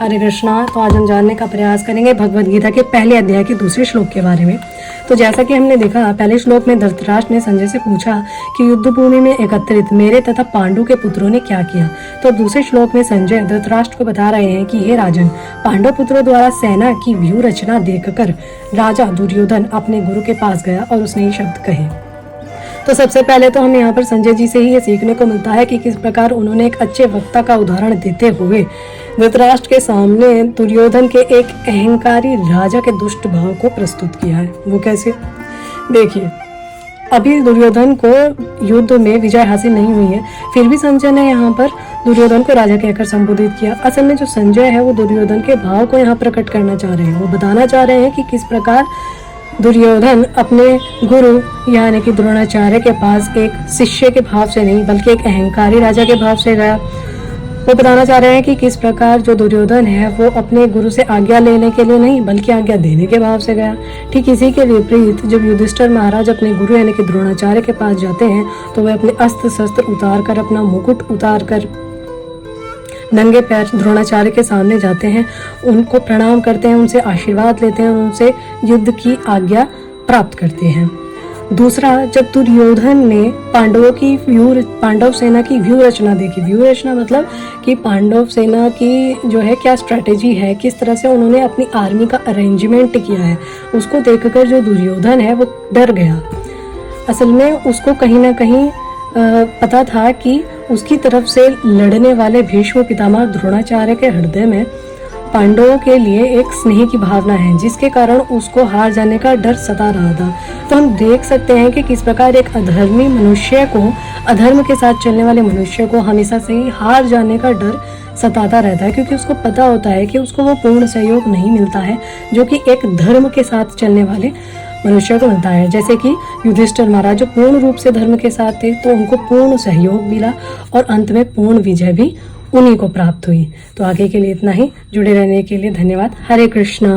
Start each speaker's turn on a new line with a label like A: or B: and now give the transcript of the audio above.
A: हरे कृष्णा। तो आज हम जानने का प्रयास करेंगे भगवद गीता के पहले अध्याय के दूसरे श्लोक के बारे में। तो जैसा कि हमने देखा, पहले श्लोक में धृतराष्ट्र ने संजय से पूछा कि युद्ध भूमि में एकत्रित मेरे तथा पांडु के पुत्रों ने क्या किया। तो दूसरे श्लोक में संजय धृतराष्ट्र को बता रहे हैं कि हे राजन, पांडव पुत्रों द्वारा सेना की व्यूह रचना देखकर राजा दुर्योधन अपने गुरु के पास गया और उसने ये शब्द कहे। तो सबसे पहले तो हमें यहाँ पर संजय जी से ही ये सीखने को मिलता है कि किस प्रकार उन्होंने एक अच्छे वक्ता का उदाहरण देते हुए धृतराष्ट्र के सामने दुर्योधन के एक अहंकारी राजा के दुष्ट भाव को प्रस्तुत किया है। वो कैसे, देखिए, अभी दुर्योधन को युद्ध में विजय हासिल नहीं हुई है, फिर भी संजय ने यहाँ पर दुर्योधन को राजा कहकर संबोधित किया। असल में जो संजय है वो दुर्योधन के भाव को यहाँ प्रकट करना चाह रहे हैं। वो बताना चाह रहे हैं कि किस प्रकार दुर्योधन अपने गुरु यानी कि द्रोणाचार्य के पास एक शिष्य के भाव से नहीं बल्कि एक अहंकारी राजा के भाव से गया। वो बताना चाह रहे हैं कि किस प्रकार जो दुर्योधन है वो अपने गुरु से आज्ञा लेने के लिए नहीं बल्कि आज्ञा देने के भाव से गया। ठीक इसी के विपरीत जब युधिष्ठिर महाराज अपने गुरु यानी कि द्रोणाचार्य के पास जाते हैं तो वे अपने अस्त्र शस्त्र उतार कर, अपना मुकुट उतार कर नंगे पैर द्रोणाचार्य के सामने जाते हैं, उनको प्रणाम करते हैं, उनसे आशीर्वाद लेते हैं और उनसे युद्ध की आज्ञा प्राप्त करते हैं। दूसरा, जब दुर्योधन ने पांडव सेना की व्यूह रचना देखी, व्यूह रचना मतलब कि पांडव सेना की जो है क्या स्ट्रैटेजी है, किस तरह से उन्होंने अपनी आर्मी का अरेंजमेंट किया है, उसको देखकर जो दुर्योधन है वो डर गया। असल में उसको कहीं ना कहीं पता था कि उसकी तरफ से लड़ने वाले भीष्म पितामह द्रोणाचार्य के हृदय में पांडवों के लिए एक स्नेह की भावना है, जिसके कारण उसको हार जाने का डर सता रहा था। तो हम देख सकते हैं कि किस प्रकार एक अधर्मी मनुष्य को, अधर्म के साथ चलने वाले मनुष्य को हमेशा से ही हार जाने का डर सताता रहता है, क्योंकि उसको पता होता है कि उसको वो पूर्ण सहयोग नहीं मिलता है जो कि एक धर्म के साथ चलने वाले मनुष्य को मिलता है। जैसे कि युधिष्ठिर महाराज जो पूर्ण रूप से धर्म के साथ थे तो उनको पूर्ण सहयोग मिला और अंत में पूर्ण विजय भी उन्हीं को प्राप्त हुई। तो आगे के लिए इतना ही। जुड़े रहने के लिए धन्यवाद। हरे कृष्णा।